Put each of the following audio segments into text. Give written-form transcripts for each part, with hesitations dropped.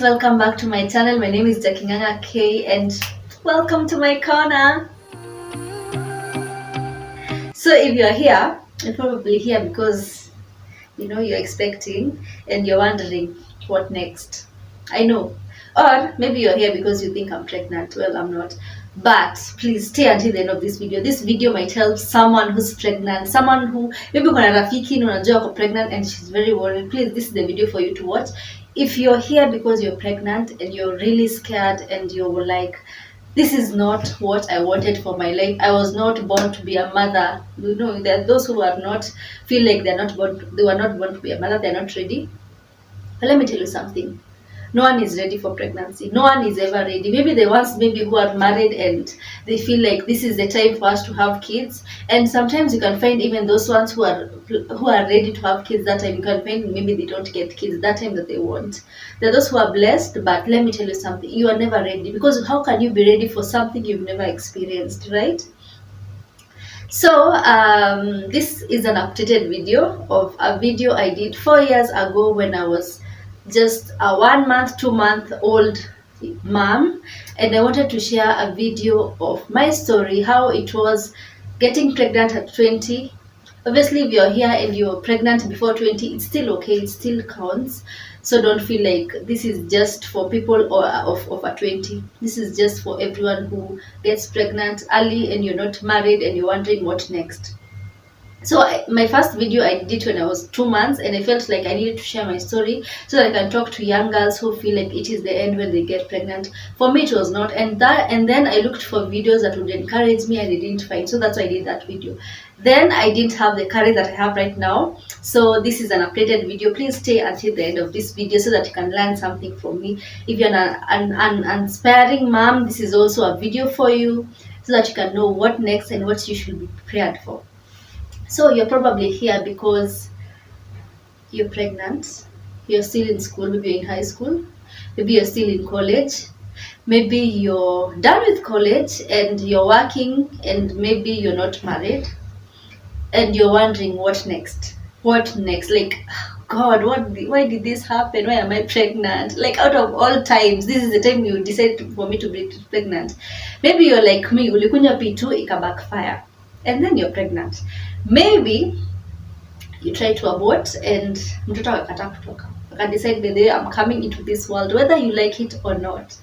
welcome back to my channel. My name is Kenyan K and welcome to my corner. So if you're here, you're probably here because you're expecting and you're wondering what next. I know. Or maybe you're here because you think I'm pregnant. Well, I'm not. But please stay until the end of this video. This video might help someone who's pregnant, someone who maybe kuna rafiki unajua ako pregnant and she's very worried. Please, this is the video for you to watch. If you're here because you're pregnant and you're really scared and you're like, this is not what I wanted for my life. I was not born to be a mother. There are those who are not feel like they were not born to be a mother. They're not ready. But let me tell you something. No one is ready for pregnancy. No one is ever ready. Maybe the ones who are married and they feel like this is the time for us to have kids. And sometimes you can find even those ones who are ready to have kids that time. You can find maybe they don't get kids that time that they want. There are those who are blessed, but let me tell you something. You are never ready, because how can you be ready for something you've never experienced, right? So this is an updated video of a video I did 4 years ago when I was just a 1 month, 2 month old mom, and I wanted to share a video of my story, how it was getting pregnant at 20. Obviously, if you're here and you're pregnant before 20, it's still okay, it still counts. So don't feel like this is just for people of over 20. This is just for everyone who gets pregnant early and you're not married and you're wondering what next. So my first video I did when I was 2 months, and I felt like I needed to share my story so that I can talk to young girls who feel like it is the end when they get pregnant. For me, it was not, and then I looked for videos that would encourage me, and I didn't find. So that's why I did that video. Then I didn't have the courage that I have right now. So this is an updated video. Please stay until the end of this video so that you can learn something from me. If you're an inspiring mom, this is also a video for you so that you can know what next and what you should be prepared for. So you're probably here because you're pregnant, you're still in school, maybe you're in high school, maybe you're still in college, maybe you're done with college and you're working, and maybe you're not married, and you're wondering what next? What next? Like, God, why did this happen? Why am I pregnant? Like, out of all times, this is the time you decide for me to be pregnant. Maybe you're like me, ulikunywa P2 ika backfire, and then you're pregnant. Maybe you try to abort and mtoto akakataa kutoka. You can decide the day I'm coming into this world, whether you like it or not.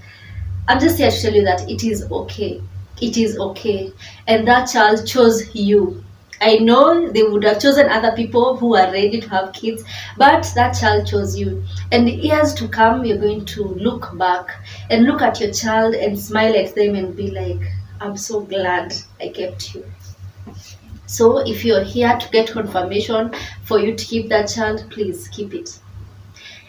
I'm just here to tell you that it is okay. It is okay. And that child chose you. I know they would have chosen other people who are ready to have kids, but that child chose you. And the years to come, you're going to look back and look at your child and smile at them and be like, I'm so glad I kept you. So if you're here to get confirmation for you to keep that child, please keep it.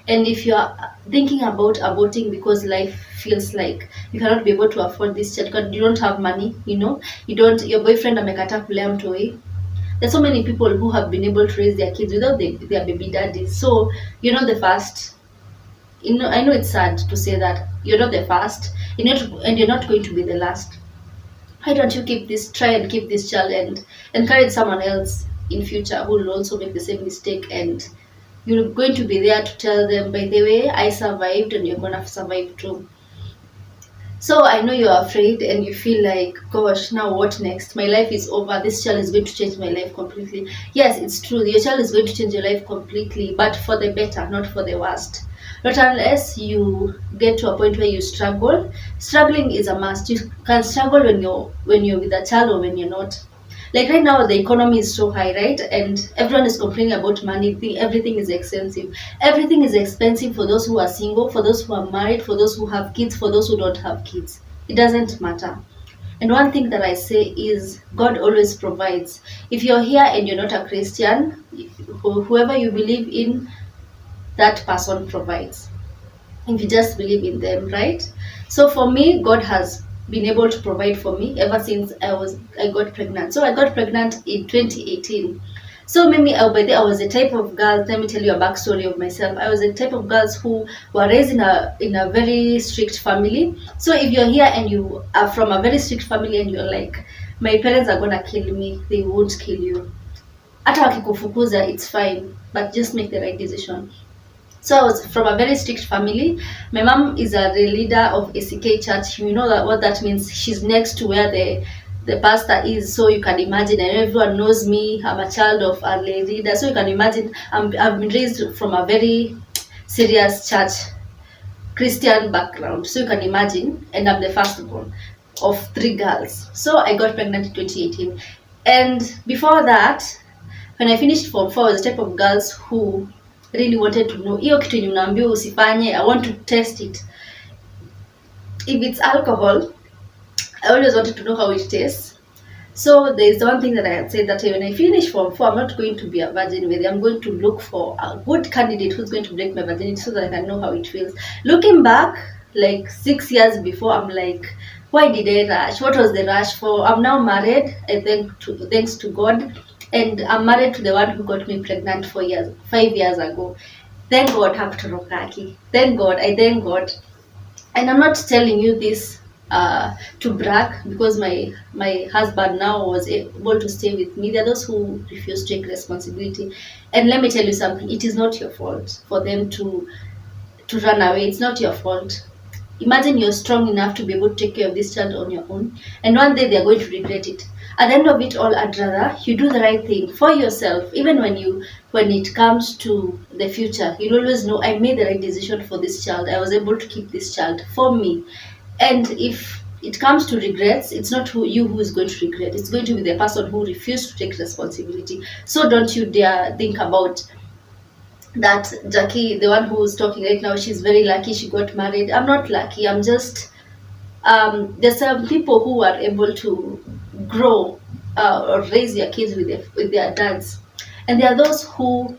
And if you're thinking about aborting because life feels like you cannot be able to afford this child because you don't have money, your boyfriend amekataa kulea mtoi. There's so many people who have been able to raise their kids without their baby daddies. So you're not the first. I know it's sad to say that you're not the first, and you're not going to be the last. Why don't you try and keep this child and encourage someone else in future who will also make the same mistake, and you're going to be there to tell them, by the way, I survived and you're gonna survive too. So I know you're afraid and you feel like, gosh, now what next? My life is over. This child is going to change my life completely. Yes, it's true. Your child is going to change your life completely, but for the better, not for the worst. Not unless you get to a point where you struggle. Struggling is a must. You can struggle when you're with a child or when you're not. Like right now, the economy is so high, right? And everyone is complaining about money. Everything is expensive. Everything is expensive for those who are single, for those who are married, for those who have kids, for those who don't have kids. It doesn't matter. And one thing that I say is God always provides. If you're here and you're not a Christian, whoever you believe in, that person provides. If you just believe in them, right? So for me, God has been able to provide for me ever since I got pregnant. So I got pregnant in 2018. So maybe I was the type of girl. Let me tell you a backstory of myself. I was the type of girls who were raised in a very strict family. So if you're here and you are from a very strict family and you're like, my parents are gonna kill me, they won't kill you. Hata wakikufukuza, it's fine, but just make the right decision. So I was from a very strict family. My mom is a leader of ACK Church. You know that what that means. She's next to where the pastor is. So you can imagine, and everyone knows me. I'm a child of a leader. So you can imagine, I've been raised from a very serious church Christian background. So you can imagine, and I'm the firstborn of 3 girls. So I got pregnant in 2018. And before that, when I finished form 4, I was the type of girls who really wanted to know hiyo kitu yenye unaambiwa usifanye. I want to test it. If it's alcohol, I always wanted to know how it tastes. So there's one thing that I had said, that when I finish form 4, I'm not going to be a virgin with you. I'm going to look for a good candidate who's going to break my virginity so that I can know how it feels. Looking back, like 6 years before, I'm like, why did I rush? What was the rush for? I'm now married, I think, thanks to God. And I'm married to the one who got me pregnant 5 years ago. Thank God, hakutorokaki. Thank God, I thank God. And I'm not telling you this to brag, because my husband now was able to stay with me. There are those who refuse to take responsibility. And let me tell you something, it is not your fault for them to run away. It's not your fault. Imagine you're strong enough to be able to take care of this child on your own, and one day they're going to regret it. At the end of it all, I'd rather you do the right thing for yourself. Even when it comes to the future, you'll always know, I made the right decision for this child. I was able to keep this child for me. And if it comes to regrets, it's not who is going to regret. It's going to be the person who refused to take responsibility. So don't you dare think about that Jackie, the one who's talking right now, she's very lucky she got married. I'm not lucky. I'm just there's some people who are able to grow or raise their kids with their dads, and there are those who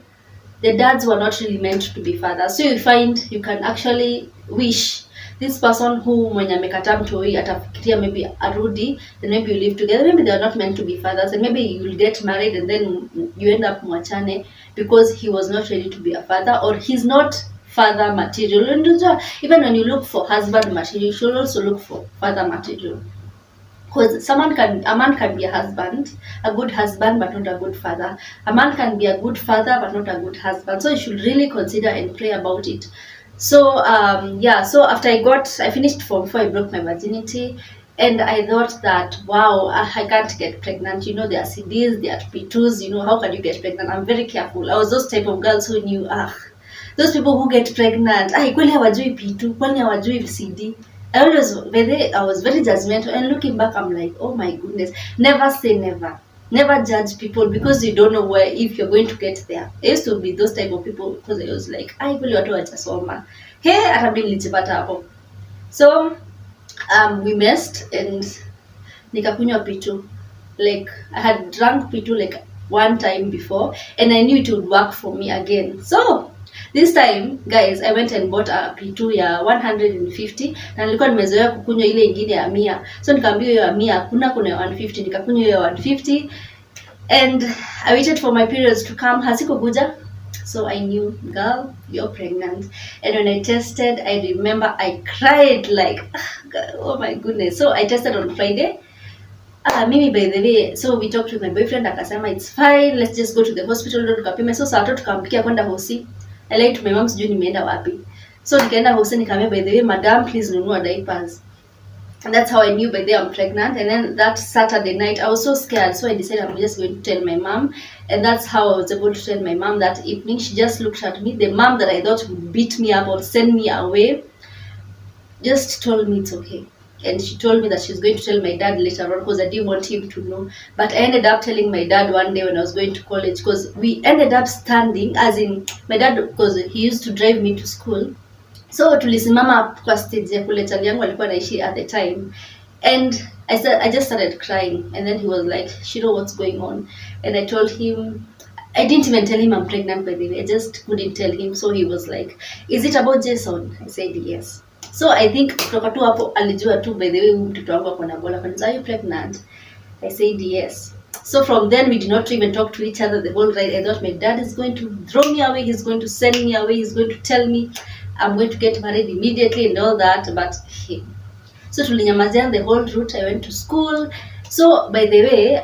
the dads were not really meant to be fathers. So you find you can actually wish this person who mwenye amekataa mtoi atafikiria maybe arudi, then maybe you live together. Maybe they are not meant to be fathers, and maybe you will get married and then you end up mwachane because he was not ready to be a father, or he's not father material. And even when you look for husband material, you should also look for father material. Because a man can be a husband, a good husband, but not a good father. A man can be a good father, but not a good husband. So you should really consider and pray about it. So so after I finished form 4, I broke my virginity, and I thought that, wow, I can't get pregnant. You know, there are CDs, there are P2s. You know, how can you get pregnant? I'm very careful. I was those type of girls who knew, those people who get pregnant, kweli hawajui P2, kwani hawajui CD. I was very judgmental, and looking back, I'm like, oh my goodness, never say never. Never judge people because you don't know if you're going to get there. I used to be those type of people because I was like, kweli watu wajasoma. Hey, hata mimi nilijipata hapo. So we messed and nikakunywa P2. Like I had drunk P2 like one time before, and I knew it would work for me again. So this time, guys, I went and bought a P2 ya 150, na nilikuwa nimezoea kukunywa ile ingine ya 100. So nikaambiwa hiyo ya 100 kuna ya 150, nikakunywa hiyo ya 150, and I waited for my periods to come. Hasikukuja. So I knew, girl, you're pregnant. And when I tested, I remember I cried like, oh my goodness. So I tested on Friday. Mimi, by the way, so we talked with my boyfriend, akasema it's fine, let's just go to the hospital ndo tukapime. So saa 3 tukampikia kwenda hosi. I lied to my mom, sijui nimeenda wapi. So nikaenda hosi, nikamwambia, by the way, madam, please nunua diapers. And that's how I knew by the way I'm pregnant. And then that Saturday night, I was so scared. So I decided I'm just going to tell my mom. And that's how I was able to tell my mom that evening. She just looked at me. The mom that I thought would beat me up or send me away just told me it's okay. And she told me that she's going to tell my dad later on because I didn't want him to know. But I ended up telling my dad one day when I was going to college, because we ended up standing, as in my dad, because he used to drive me to school. So tulisimama kwa stage ya kule chali yangu alikuwa anaishi at the time. And I just started crying. And then he was like, Shiro, what's going on? And I told him, I didn't even tell him I'm pregnant, by the way. I just couldn't tell him. So he was like, is it about Jason? I said yes. So I think kutoka tu hapo alijua tu, by the way, mtoto wangu ako na bola. Are you pregnant? I said yes. So from then we did not even talk to each other the whole ride. I thought my dad is going to throw me away. He's going to send me away. He's going to tell me I'm going to get married immediately and all that. But so tulinyamazia the whole route. I went to school. So by the way,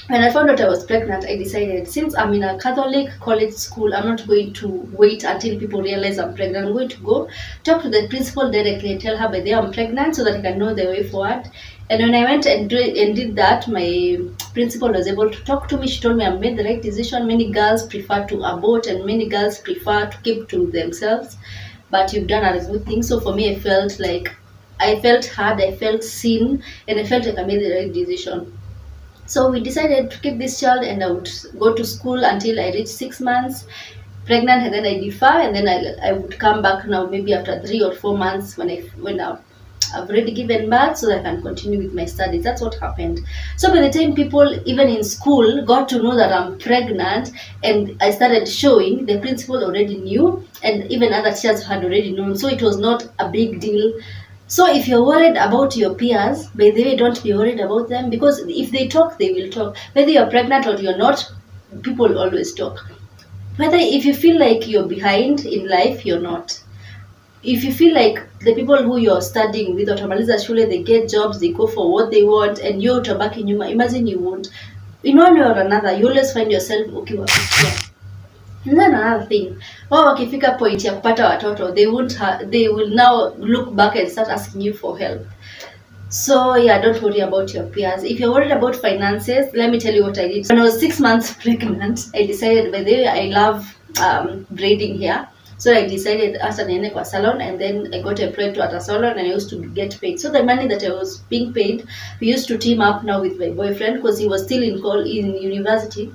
When I found out I was pregnant, I decided, since I'm in a Catholic college school, I'm not going to wait until people realize I'm pregnant. I'm going to go talk to the principal directly and tell her by the way I'm pregnant so that I can know the way forward. And when I went and did that, my principal was able to talk to me. She told me I made the right decision. Many girls prefer to abort and many girls prefer to keep to themselves. But you've done a good thing. So for me, I felt hard, I felt seen, and I felt like I made the right decision. So we decided to keep this child, and I would go to school until I reached 6 months pregnant, and then I defer, and then I would come back now maybe after 3 or 4 months I've already given birth, so that I can continue with my studies. That's what happened. So by the time people even in school got to know that I'm pregnant and I started showing, the principal already knew, and even other teachers had already known. So it was not a big deal. So if you're worried about your peers, by the way, don't be worried about them, because if they talk, they will talk. Whether you're pregnant or you're not, people always talk. Whether if you feel like you're behind in life, you're not. If you feel like the people who you're studying with watamaliza shule, they get jobs, they go for what they want, and you're utabaki nyuma, imagine you won't. In one way or another, you always find yourself ukiwapitia. And then another thing, wao wakifika point ya kupata watoto, they will now look back and start asking you for help. So yeah, don't worry about your peers. If you're worried about finances, let me tell you what I did. When I was 6 months pregnant, I decided, by the way, I love braiding hair. So I decided after niende kwa salon, and then I got employed at a salon, and I used to get paid. So the money that I was being paid, we used to team up now with my boyfriend, because he was still in university.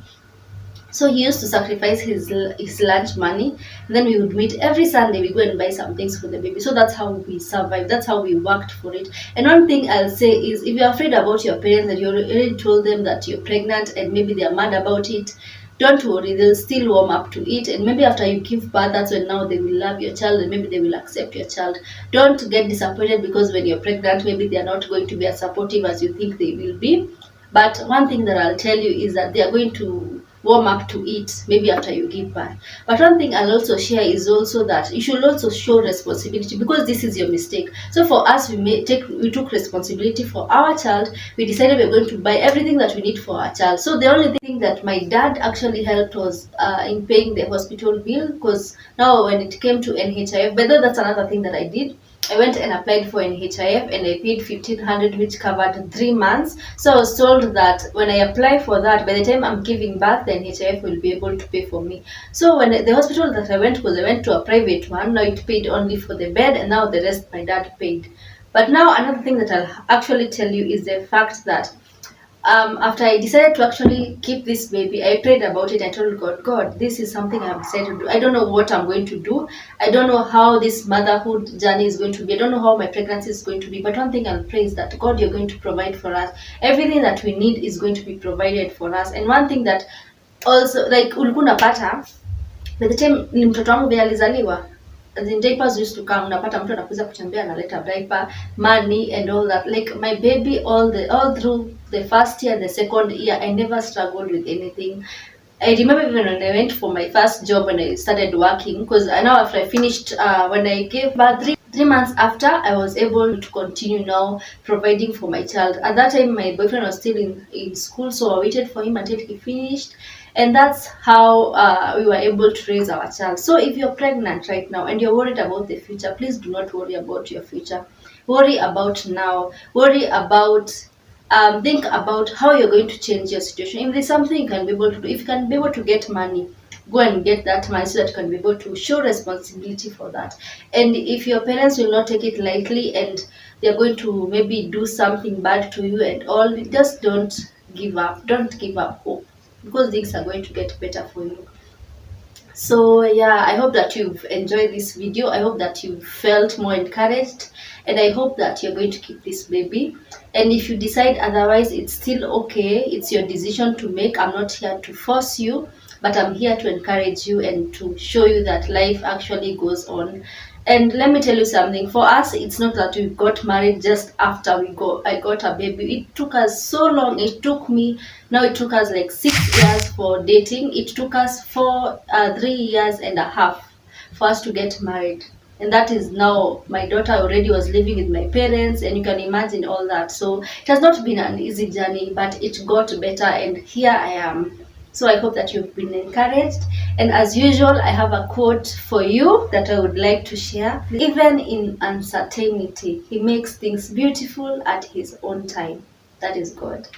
So he used to sacrifice his lunch money, and then we would meet every Sunday. We go and buy some things for the baby. So that's how we survived. That's how we worked for it. And one thing I'll say is, if you're afraid about your parents and you already told them that you're pregnant and maybe they're mad about it, don't worry. They'll still warm up to it. And maybe after you give birth, that's when now they will love your child and maybe they will accept your child. Don't get disappointed because when you're pregnant, maybe they're not going to be as supportive as you think they will be. But one thing that I'll tell you is that they are going to warm up to it maybe after you give birth. But one thing I'll also share is also that you should also show responsibility, because this is your mistake. So for us, we took responsibility for our child. We decided we're going to buy everything that we need for our child. So the only thing that my dad actually helped was in paying the hospital bill, because now when it came to NHIF, but that's another thing that I did. I went and applied for NHIF and I paid 1,500, which covered 3 months. So I was told that when I apply for that, by the time I'm giving birth, the NHIF will be able to pay for me. So when the hospital that I went, because I went to a private one, now it paid only for the bed, and now the rest my dad paid. But now another thing that I'll actually tell you is the fact that after I decided to actually keep this baby, I prayed about it. I told God, this is something I've decided to do. I don't know what I'm going to do. I don't know how this motherhood journey is going to be. I don't know how my pregnancy is going to be. But one thing I'll pray is that, God, you're going to provide for us. Everything that we need is going to be provided for us. And one thing that also, like, ulikuwa unapata, by the time ni mtoto wangu vile alizaliwa, the diapers used to come, unapata mtu anakuja kutembea analeta diaper, money and all that. Like my baby, all through the first year, the second year, I never struggled with anything. I remember even when I went for my first job, when I started working, because I know after I finished, when I gave birth, 3 months after, I was able to continue now providing for my child. At that time, my boyfriend was still in school, so I waited for him until he finished. And that's how we were able to raise our child. So if you're pregnant right now and you're worried about the future, please do not worry about your future. Worry about now. Worry about think about how you're going to change your situation. If there's something you can be able to do, if you can be able to get money, go and get that money so that you can be able to show responsibility for that. And if your parents will not take it lightly and they're going to maybe do something bad to you and all, just don't give up. Don't give up hope, because things are going to get better for you. So yeah, I hope that you've enjoyed this video. I hope that you felt more encouraged, and I hope that you're going to keep this baby. And if you decide otherwise, it's still okay. It's your decision to make. I'm not here to force you, but I'm here to encourage you and to show you that life actually goes on. And let me tell you something. For us, it's not that we got married just after I got a baby. It took us so long. It took us like 6 years for dating. It took us 3 years and a half for us to get married. And that is now my daughter already was living with my parents, and you can imagine all that. So it has not been an easy journey, but it got better, and here I am. So I hope that you've been encouraged. And as usual, I have a quote for you that I would like to share. Even in uncertainty, He makes things beautiful at His own time. That is God.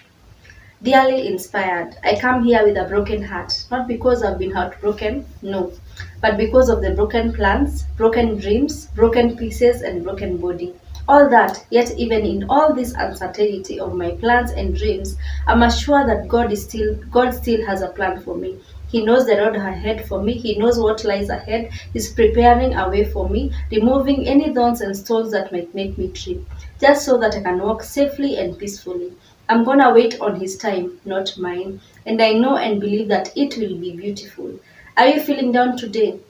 Dearly inspired, I come here with a broken heart, not because I've been heartbroken, no, but because of the broken plans, broken dreams, broken pieces, and broken body. All that, yet even in all this uncertainty of my plans and dreams, I'm assured that God still has a plan for me. He knows the road ahead for me. He knows what lies ahead. He's preparing a way for me, removing any thorns and stones that might make me trip, just so that I can walk safely and peacefully. I'm gonna wait on His time, not mine, and I know and believe that it will be beautiful. Are you feeling down today?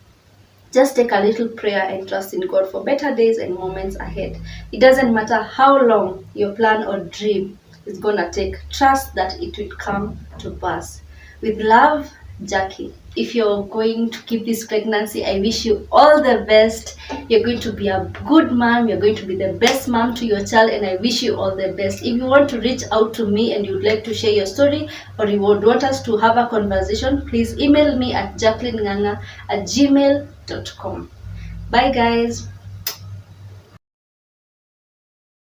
Just take a little prayer and trust in God for better days and moments ahead. It doesn't matter how long your plan or dream is gonna take, trust that it will come to pass. With love, Jackie. If you're going to keep this pregnancy, I wish you all the best. You're going to be a good mom. You're going to be the best mom to your child, and I wish you all the best. If you want to reach out to me and you'd like to share your story, or you would want us to have a conversation, please email me at jacquelinenganga@gmail.com. Bye, guys.